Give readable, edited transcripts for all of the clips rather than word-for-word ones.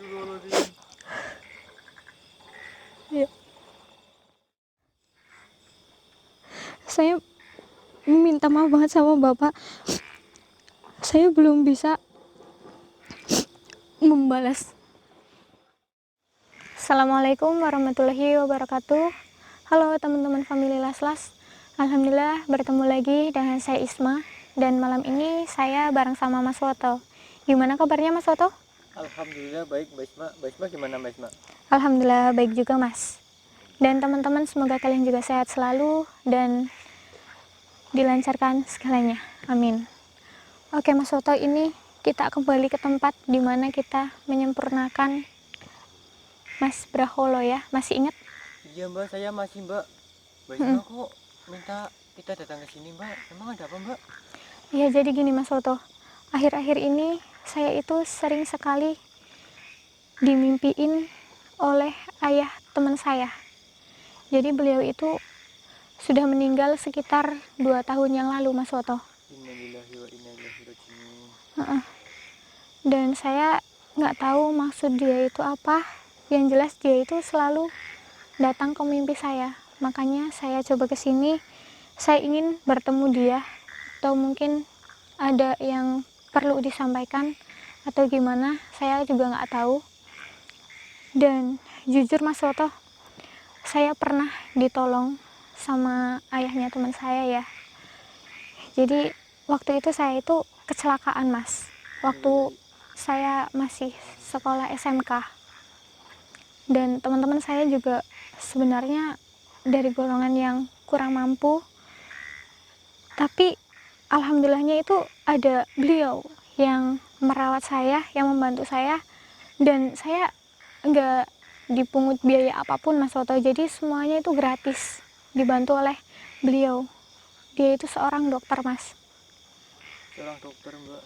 Astagfirullahaladzim. Ya. Saya minta maaf banget sama Bapak. Saya belum bisa membalas. Assalamualaikum warahmatullahi wabarakatuh. Halo teman-teman family Laslas. Alhamdulillah bertemu lagi dengan saya Isma. Dan malam ini saya bareng sama Mas Woto. Gimana kabarnya Mas Woto? Alhamdulillah baik Mbak Isma. Mbak Isma gimana Mbak Isma? Alhamdulillah baik juga Mas. Dan teman-teman semoga kalian juga sehat selalu dan dilancarkan segalanya. Amin. Oke Mas Woto, ini kita kembali ke tempat di mana kita menyempurnakan Mas Braholo ya. Masih ingat? Iya Mbak, saya masih Mbak. Mbak Isma kok minta kita datang ke sini Mbak? Emang ada apa Mbak? Ya jadi gini Mas Woto, akhir-akhir ini saya itu sering sekali dimimpiin oleh ayah teman saya. Jadi beliau itu sudah meninggal sekitar 2 tahun yang lalu Mas Woto. Innalillahi wa inna ilaihi raji'un. Dan saya nggak tahu maksud dia itu apa. Yang jelas dia itu selalu datang ke mimpi saya. Makanya saya coba ke sini. Saya ingin bertemu dia, atau mungkin ada yang perlu disampaikan atau gimana, saya juga nggak tahu. Dan jujur Mas Woto, saya pernah ditolong sama ayahnya teman saya ya. Jadi waktu itu saya itu kecelakaan Mas, waktu saya masih sekolah SMK. Dan teman-teman saya juga sebenarnya dari golongan yang kurang mampu, tapi alhamdulillahnya itu ada beliau yang merawat saya, yang membantu saya, dan saya nggak dipungut biaya apapun Mas Woto. Jadi semuanya itu gratis, dibantu oleh beliau. Dia itu seorang dokter Mas. Seorang dokter Mbak.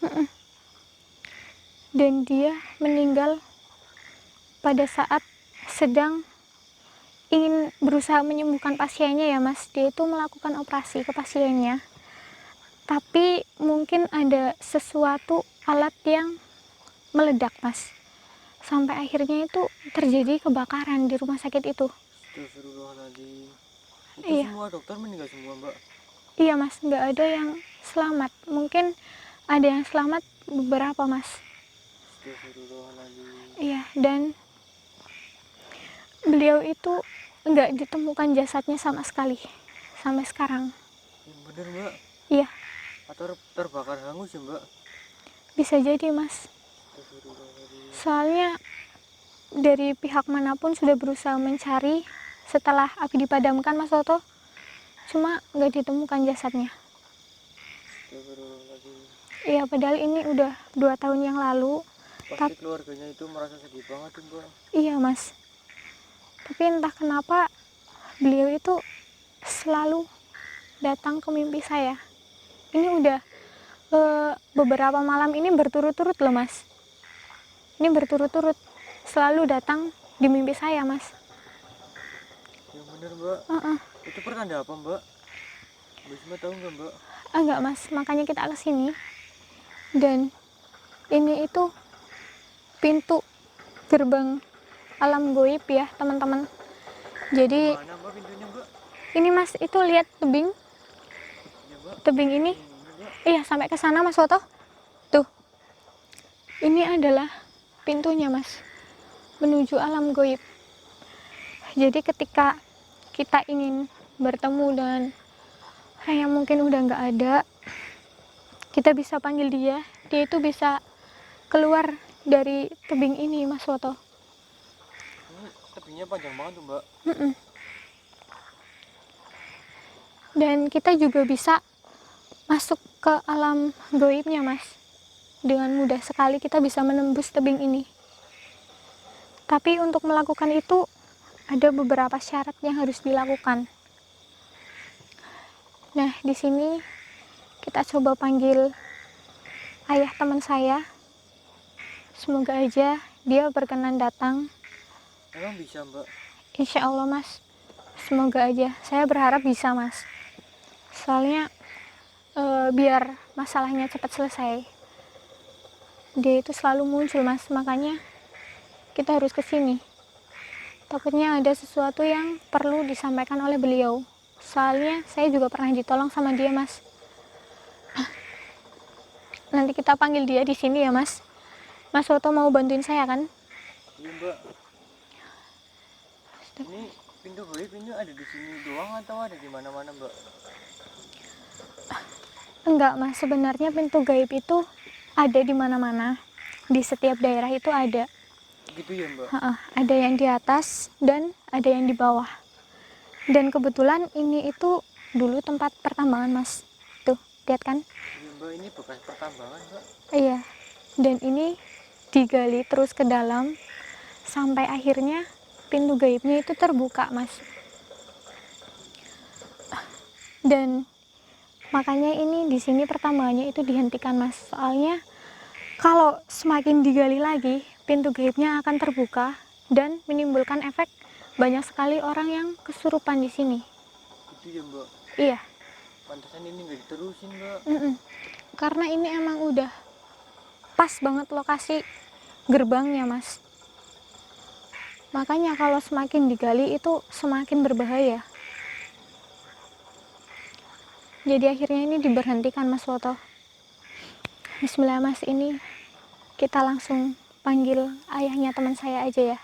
Dan dia meninggal pada saat sedang ingin berusaha menyembuhkan pasiennya ya Mas. Dia itu melakukan operasi ke pasiennya, tapi mungkin ada sesuatu alat yang meledak Mas, sampai akhirnya itu terjadi kebakaran di rumah sakit itu. Astagfirullahaladzim. Itu Iya, semua dokter meninggal semua Mbak? iya Mas, nggak ada yang selamat. Mungkin ada yang selamat beberapa Mas. Astagfirullahaladzim. Iya, dan beliau itu nggak ditemukan jasadnya sama sekali sampai sekarang. Bener Mbak? Iya, Atau terbakar hangus ya Mbak? bisa jadi Mas. Astagfirullahaladzim. Soalnya dari pihak manapun sudah berusaha mencari setelah api dipadamkan Mas Woto, cuma nggak ditemukan jasadnya. Astagfirullahaladzim. Iya, padahal ini udah 2 tahun yang lalu. Pasti keluarganya itu merasa sedih banget tuh Mbak. Iya Mas, tapi entah kenapa beliau itu selalu datang ke mimpi saya. Ini udah beberapa malam ini berturut-turut loh Mas. Ini berturut-turut selalu datang di mimpi saya Mas. Yang bener Mbak. Itu pertanda apa Mbak? Mbak Isma tahu nggak Mbak? Enggak Mas, makanya kita ke sini. Dan ini itu pintu gerbang alam goib ya teman-teman. Jadi Mana Mbak pintunya Mbak? ini Mas, itu lihat tebing. Iya Mbak. Tebing ini. Mbak. Iya, sampai ke sana Mas Woto. Tuh. Ini adalah pintunya Mas, menuju alam goib. Jadi ketika kita ingin bertemu dengan yang mungkin udah nggak ada, kita bisa panggil dia. Dia itu bisa keluar dari tebing ini Mas Woto. Ini tebingnya panjang banget tuh Mbak. Dan kita juga bisa masuk ke alam goibnya Mas. Dengan mudah sekali kita bisa menembus tebing ini. Tapi untuk melakukan itu ada beberapa syarat yang harus dilakukan. Nah, di sini kita coba panggil ayah teman saya. Semoga aja dia berkenan datang. Emang bisa Mbak? Insya Allah Mas, semoga aja. Saya berharap bisa Mas. Soalnya biar masalahnya cepat selesai. Dia itu selalu muncul Mas, makanya kita harus ke sini. Takutnya ada sesuatu yang perlu disampaikan oleh beliau. Soalnya saya juga pernah ditolong sama dia, Mas. Nanti kita panggil dia di sini ya, Mas. Mas Woto mau bantuin saya kan? Iya Mbak. Ini pintu gaib ini ada di sini doang atau ada di mana-mana Mbak? Enggak, Mas. Sebenarnya pintu gaib itu ada di mana-mana. Di setiap daerah itu ada. Gitu ya Mbak? Ada yang di atas dan ada yang di bawah. Dan kebetulan ini itu dulu tempat pertambangan, Mas. Tuh, lihat kan? Iya Mbak, ini bekas pertambangan Mbak. Iya. Dan ini digali terus ke dalam sampai akhirnya pintu gaibnya itu terbuka, Mas. Dan makanya ini di sini pertambangannya itu dihentikan, Mas. Soalnya kalau semakin digali lagi, pintu gaibnya akan terbuka dan menimbulkan efek banyak sekali orang yang kesurupan di sini. Gitu ya Mbak? Iya. Pantesan ini nggak diterusin Mbak. Karena ini emang udah pas banget lokasi gerbangnya, Mas. Makanya kalau semakin digali itu semakin berbahaya. Jadi akhirnya ini diberhentikan, Mas Woto. Bismillah, Mas, ini kita langsung panggil ayahnya teman saya aja ya.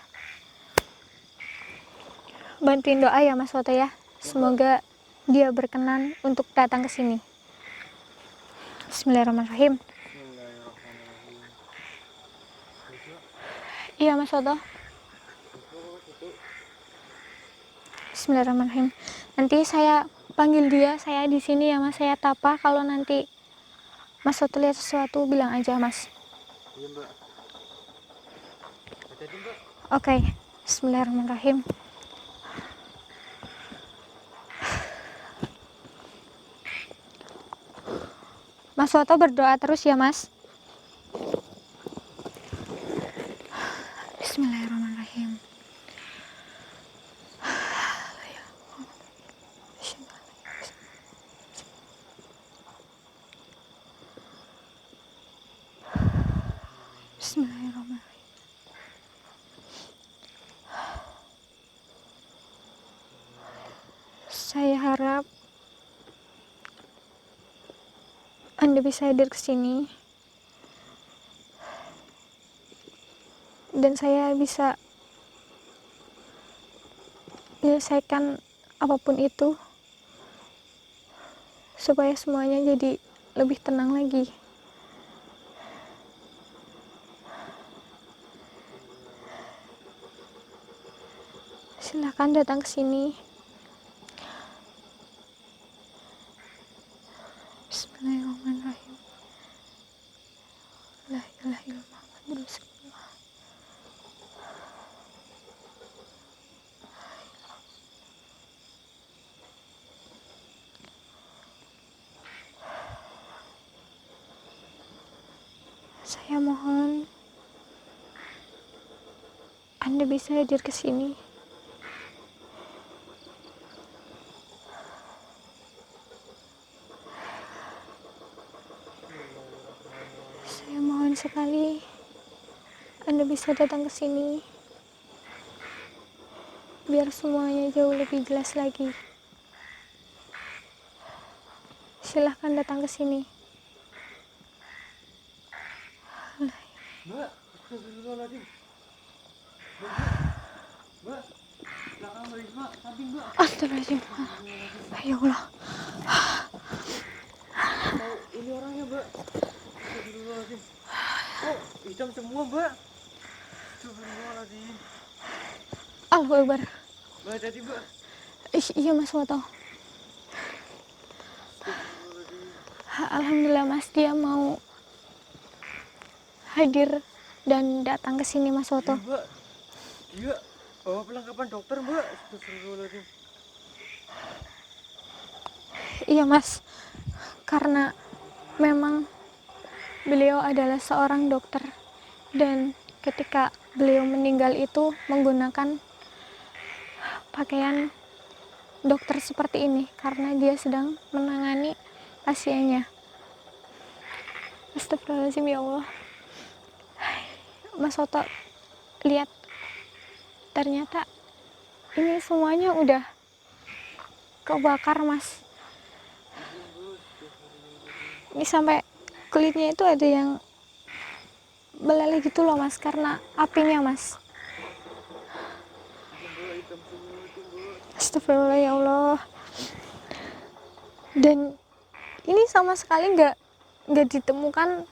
Bantuin doa ya, Mas Woto ya. Semoga dia berkenan untuk datang ke sini. Bismillahirrahmanirrahim. Bismillahirrahmanirrahim. Iya, Mas Woto. Bismillahirrahmanirrahim. Nanti saya panggil dia, saya di sini ya, Mas. Saya tapa, kalau nanti Mas Woto lihat sesuatu bilang aja, Mas. Iya Mbak. Hati-hati Mbak. Oke. Bismillahirrahmanirrahim. Mas Woto berdoa terus ya, Mas. Bismillahirrahmanirrahim. Bismillahirrahmanirrahim. Saya harap Anda bisa hadir ke sini dan saya bisa menyelesaikan apapun itu supaya semuanya jadi lebih tenang lagi. Silakan datang ke sini. Bismillahirrahmanirrahim. La ilaha illallah Muhammadur Rasulullah. Saya mohon Anda bisa hadir ke sini. Saya mohon sekali Anda bisa datang ke sini biar semuanya jauh lebih jelas lagi. Silahkan datang ke sini. Mbak, astagfirullahaladzim. Mbak, belakang Mbak Risma, samping Mbak. Astagfirullahaladzim. Ya Allah. Tahu ini orangnya Mbak. Astagfirullahaladzim. Oh, hitam semua Mbak. Astagfirullahaladzim. Allahu Akbar. Mbak, hati-hati Mbak. Iya, Mas Woto. Alhamdulillah, Mas, dia mau hadir dan datang ke sini, Mas Woto. Iya Mbak. Iya, bawa perlengkapan dokter Mbak. Astagfirullahaladzim. Iya, Mas, karena memang beliau adalah seorang dokter dan ketika beliau meninggal itu menggunakan pakaian dokter seperti ini karena dia sedang menangani pasiennya. Astagfirullahaladzim, ya Allah. Mas Woto, lihat ternyata ini semuanya udah kebakar mas. Ini sampai kulitnya itu ada yang meleleh gitu loh mas, karena apinya mas. Astagfirullah ya Allah. Dan ini sama sekali nggak ditemukan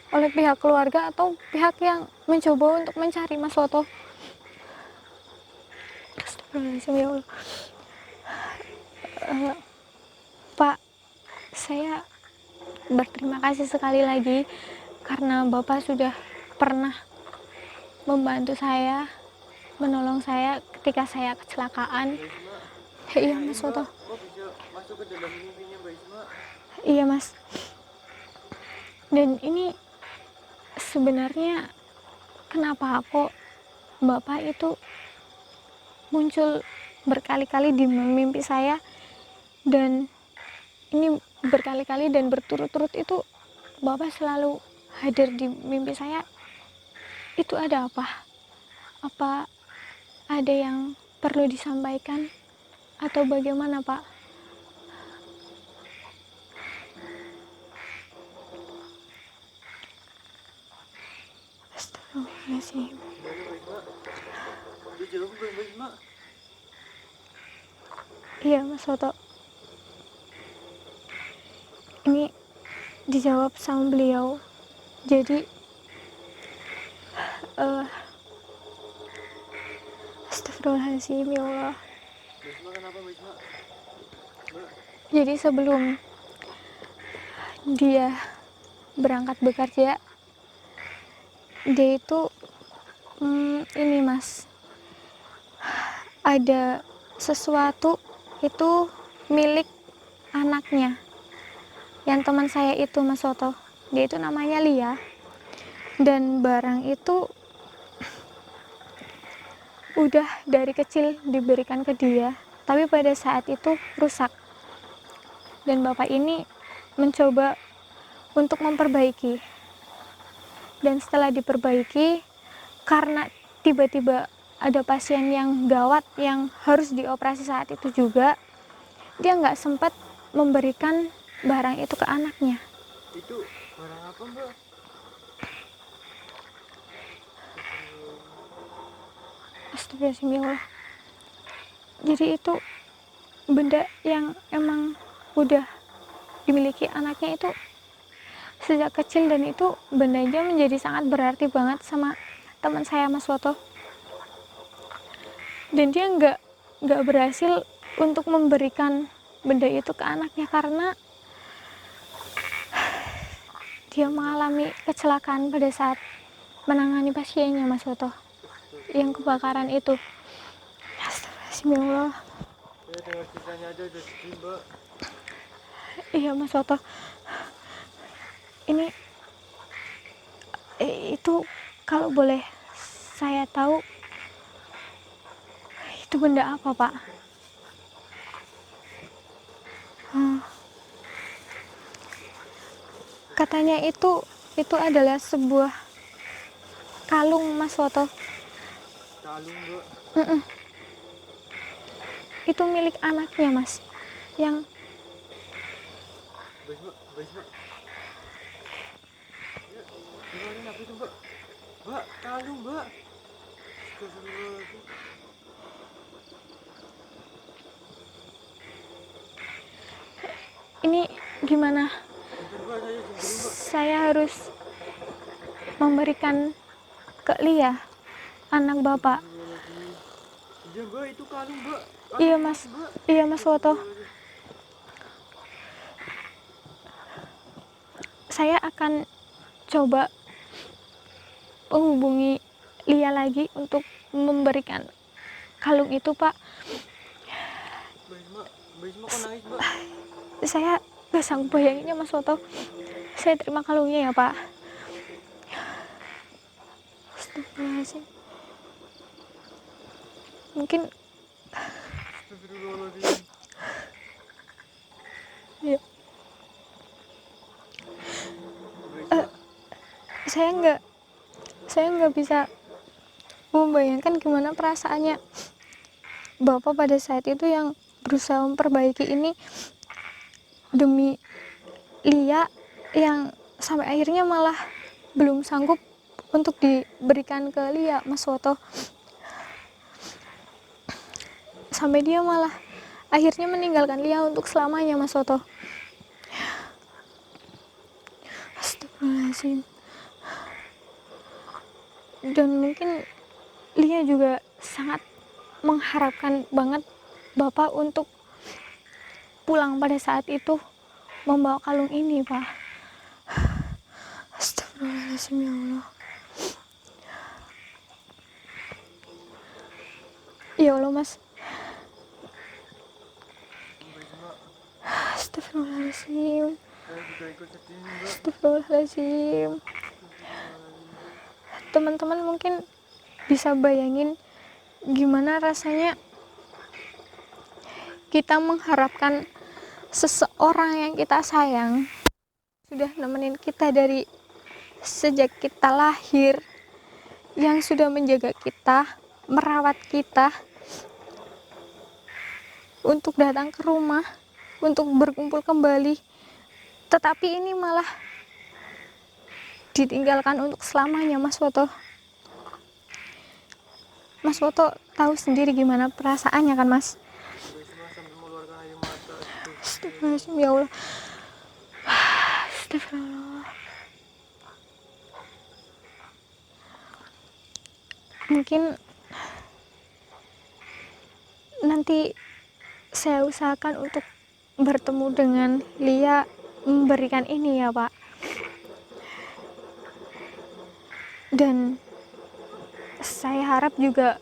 oleh pihak keluarga atau pihak yang mencoba untuk mencari Mas Woto. Astagfirullahaladzim ya Allah. Pak, saya berterima kasih sekali lagi karena Bapak sudah pernah membantu saya, menolong saya ketika saya kecelakaan. Iya Mas Woto. Kok bisa masuk ke dalam mimpinya Mbak Isma? Iya Mas. Dan ini sebenarnya kenapa kok Bapak itu muncul berkali-kali di mimpi saya, dan ini berkali-kali dan berturut-turut itu Bapak selalu hadir di mimpi saya. Itu ada apa? Apa ada yang perlu disampaikan atau bagaimana Pak? Astagfirullahaladzim. Gimana Mbak Isma? Udah jawab belum Mbak Isma? Iya Mas Woto, ini dijawab sama beliau. Jadi astagfirullahaladzim ya Allah. Mbak Isma kenapa Mbak Isma? Mbak, Jadi sebelum dia berangkat bekerja, dia itu ini mas, ada sesuatu itu milik anaknya yang teman saya itu Mas Soto. Dia itu namanya Lia, dan barang itu udah dari kecil diberikan ke dia, tapi pada saat itu rusak, dan bapak ini mencoba untuk memperbaiki. Dan setelah diperbaiki, karena tiba-tiba ada pasien yang gawat yang harus dioperasi saat itu juga, dia nggak sempat memberikan barang itu ke anaknya. itu barang apa Mbak? Astagfirullahaladzim. Jadi itu benda yang emang udah dimiliki anaknya itu sejak kecil, dan itu bendanya menjadi sangat berarti banget sama teman saya Mas Woto. Dan dia nggak berhasil untuk memberikan benda itu ke anaknya karena dia mengalami kecelakaan pada saat menangani pasiennya Mas Woto yang kebakaran itu. Astagfirullahaladzim ya Allah. Saya dengar ceritanya aja udah sedih Mbak. Iya Mas Woto, ini itu kalau boleh saya tahu, itu benda apa Pak? Katanya itu adalah sebuah kalung Mas Woto. Kalung Mbak. Itu milik anaknya Mas, yang Mbak Isma, Mbak Isma. Ya, dengerin apa itu Mbak? Mbak, kalung Mbak. Astagfirullahaladzim. ini gimana? Bentar Mbak, saya izin dulu Mbak. Saya harus memberikan ke Lia, anak Bapak. Astagfirullahaladzim. Iya Mbak, itu kalung Mbak. Iya Kalung Mas, Mbak. iya Mas Woto. Astagfirullahaladzim. Saya akan coba menghubungi Lia lagi untuk memberikan kalung itu Pak. Mbak Isma kok nangis Mbak? Saya gak sanggup bayanginnya Mas Woto. Saya terima kalungnya ya Pak. Astagfirullahaladzim. Mungkin Astagfirullahaladzim. ya, Mbak Isma, saya nggak bisa membayangkan gimana perasaannya bapak pada saat itu yang berusaha memperbaiki ini demi Lia, yang sampai akhirnya malah belum sanggup untuk diberikan ke Lia, Mas Woto. Sampai dia malah akhirnya meninggalkan Lia untuk selamanya, Mas Woto. Astagfirullahaladzim. Dan mungkin Lia juga sangat mengharapkan banget bapak untuk pulang pada saat itu membawa kalung ini, Pak. Astagfirullahaladzim, ya Allah. Ya Allah, Mas. Astagfirullahaladzim. Saya juga ikut sedih nih, Mbak. Astagfirullahaladzim. Teman-teman mungkin bisa bayangin gimana rasanya kita mengharapkan seseorang yang kita sayang, sudah nemenin kita dari sejak kita lahir, yang sudah menjaga kita, merawat kita, untuk datang ke rumah, untuk berkumpul kembali, tetapi ini malah ditinggalkan untuk selamanya, Mas Woto. Mas Woto tahu sendiri gimana perasaannya kan, Mas? Sampai mengeluarkan air mata. Astagfirullahaladzim, ya Allah. Astagfirullah. Mungkin nanti saya usahakan untuk bertemu dengan Lia, memberikan ini ya, Pak. Dan saya harap juga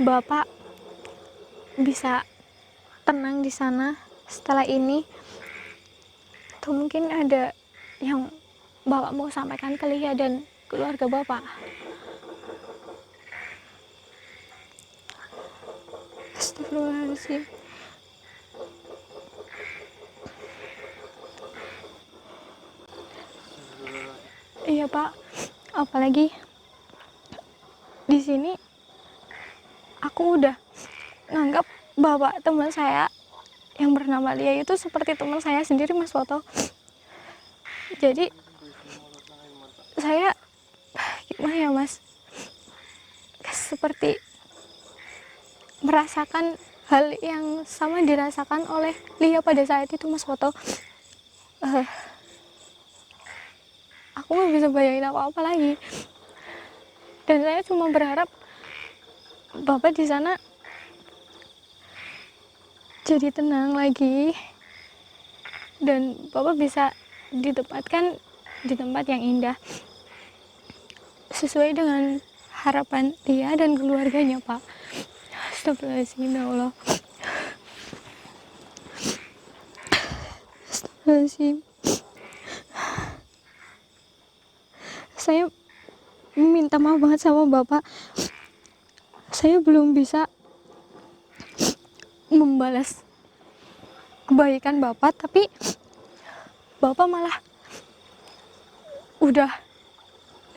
Bapak bisa tenang di sana setelah ini. Atau mungkin ada yang Bapak mau sampaikan ke Lia dan keluarga Bapak. Astagfirullahaladzim. Iya, Pak. Apalagi di sini aku udah nganggap bapak teman saya yang bernama Lia itu seperti teman saya sendiri, Mas Woto. Jadi saya gimana ya, Mas, seperti merasakan hal yang sama dirasakan oleh Lia pada saat itu, Mas Woto. Aku nggak bisa bayangin apa-apa lagi. Dan saya cuma berharap Bapak di sana jadi tenang lagi dan Bapak bisa ditempatkan di tempat yang indah sesuai dengan harapan dia dan keluarganya, Pak. Astagfirullahaladzim, ya Allah. Astagfirullahaladzim. Saya minta maaf banget sama Bapak. Saya belum bisa membalas kebaikan Bapak, tapi Bapak malah udah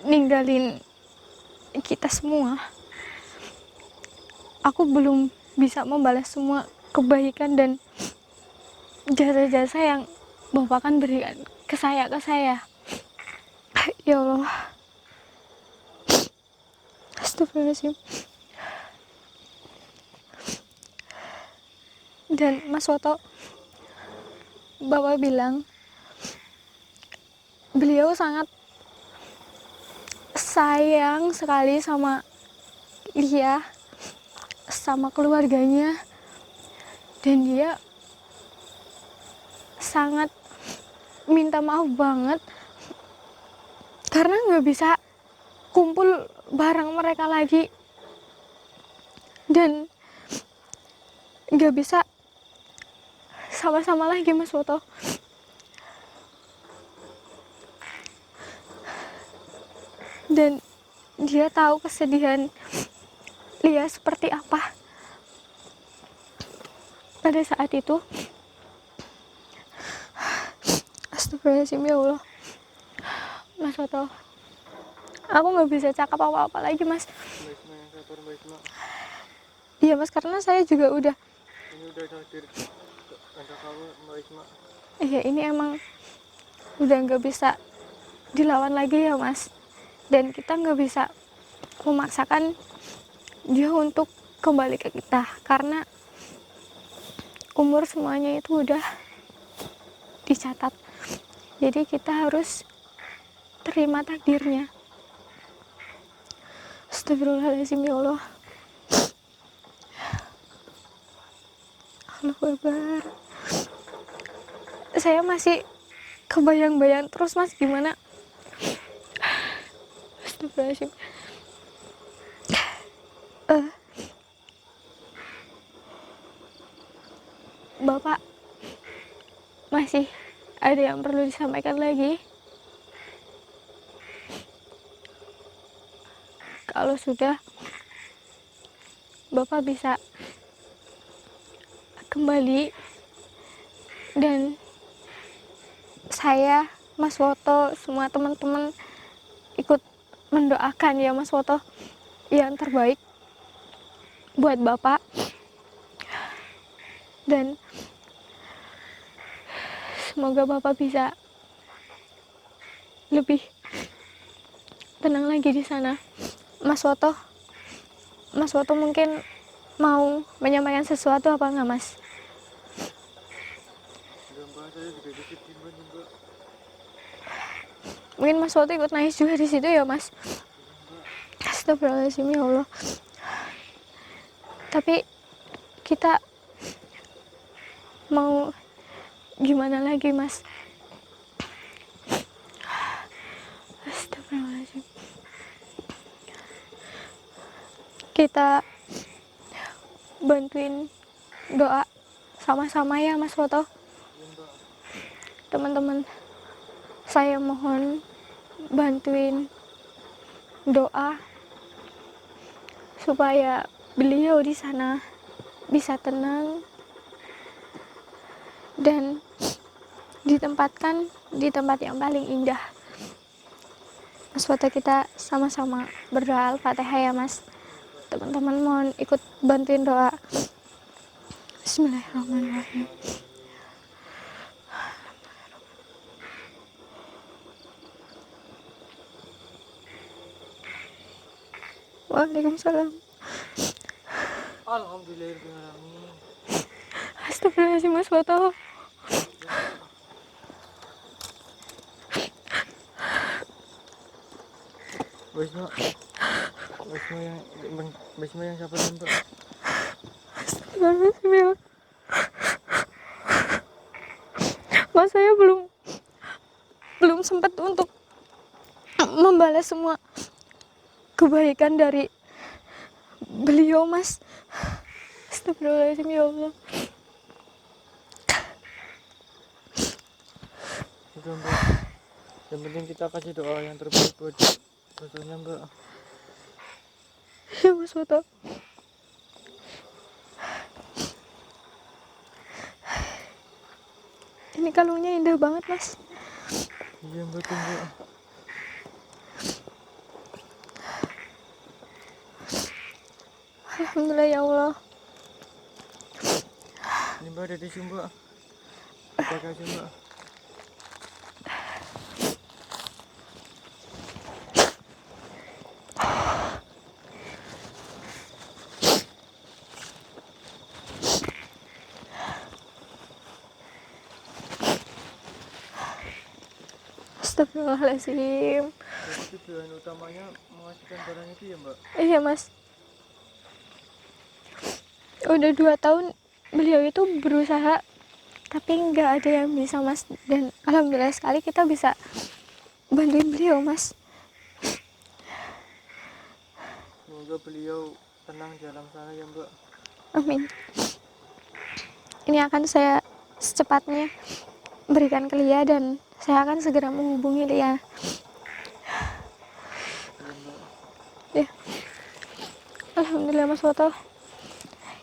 ninggalin kita semua. Aku belum bisa membalas semua kebaikan dan jasa-jasa yang Bapak kan berikan ke saya. Ya Allah. Astagfirullahaladzim. Dan Mas Woto, Bapak bilang beliau sangat sayang sekali sama Lia, sama keluarganya, dan dia sangat minta maaf banget karena nggak bisa kumpul bareng mereka lagi dan nggak bisa sama-sama lagi, Mas Woto. Dan dia tahu kesedihan Lia seperti apa pada saat itu. Astagfirullahaladzim, ya Allah. Mas Woto, Aku nggak bisa cakap apa-apa lagi mas. Mbak Isma yang sabar Mbak Isma. Iya mas, karena saya juga udah, Ini udah takdir ada kamu Mbak Isma. iya ini emang udah nggak bisa dilawan lagi ya mas. Dan kita nggak bisa memaksakan dia untuk kembali ke kita, karena umur semuanya itu udah dicatat. Jadi kita harus terima takdirnya. Astagfirullahaladzim ya Allah. Allahu Akbar. Saya masih kebayang-bayang terus mas gimana. Astagfirullahaladzim. Bapak, masih ada yang perlu disampaikan lagi? Kalau sudah, Bapak bisa kembali, dan saya, Mas Woto, semua teman-teman ikut mendoakan ya Mas Woto yang terbaik buat Bapak. Dan semoga Bapak bisa lebih tenang lagi di sana. Mas Woto mungkin mau menyampaikan sesuatu apa enggak Mas? Udah Mbak, saya juga sedih Mbak nih, Mbak. Mungkin Mas Woto ikut nangis juga di situ ya Mas. Iya, Mbak. Astagfirullahaladzim ya Allah. Tapi kita mau gimana lagi Mas? Astagfirullahaladzim. Kita bantuin doa sama-sama ya Mas Woto. Iya, Mbak. Teman-teman, saya mohon bantuin doa supaya beliau di sana bisa tenang dan ditempatkan di tempat yang paling indah. Mas Woto, kita sama-sama berdoa Al-Fatihah ya Mas. Teman-teman mohon ikut bantuin doa. Bismillahirrahmanirrahim. Waalaikumsalam. Alhamdulillahirrahmanirrahim. Astagfirullahaladzim Mas Woto. Mbak Isma. Mbak Isma yang sabar Mbak. Astagfirullahaladzim ya. Mas, saya belum sempat untuk membalas semua kebaikan dari beliau Mas. Astagfirullahaladzim ya Allah. Udah Mbak. Yang penting kita kasih doa yang terbaik buat Jodohnya Mbak. Ya Mas Woto. Ini kalungnya indah banget Mas. Iya Mbak, tunggu. Alhamdulillah ya Allah. Ini Mbak ada tisu Mbak. Pakai aja Mbak. Astagfirullahaladzim. Jadi tujuan utamanya mengasihkan barang itu ya Mbak. Iya Mas. Udah 2 tahun beliau itu berusaha, tapi nggak ada yang bisa Mas. Dan alhamdulillah sekali kita bisa bantuin beliau Mas. Semoga beliau tenang di alam sana ya Mbak. Amin. Ini akan saya secepatnya berikan ke Lia dan saya akan segera menghubungi Lia. Iya Mbak. Ya. Alhamdulillah Mas Woto.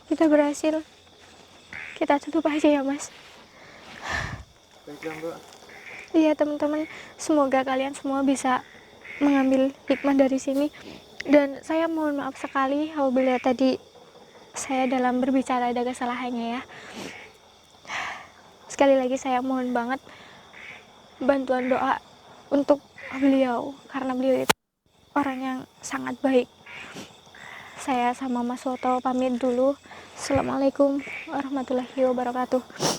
Kita berhasil. Kita tutup aja ya Mas. Baiklah Mbak. Iya teman-teman, semoga kalian semua bisa mengambil hikmah dari sini. Dan saya mohon maaf sekali apabila tadi saya dalam berbicara ada kesalahannya ya. Sekali lagi saya mohon banget bantuan doa untuk beliau, karena beliau itu orang yang sangat baik. Saya sama Mas Woto pamit dulu. Assalamualaikum warahmatullahi wabarakatuh.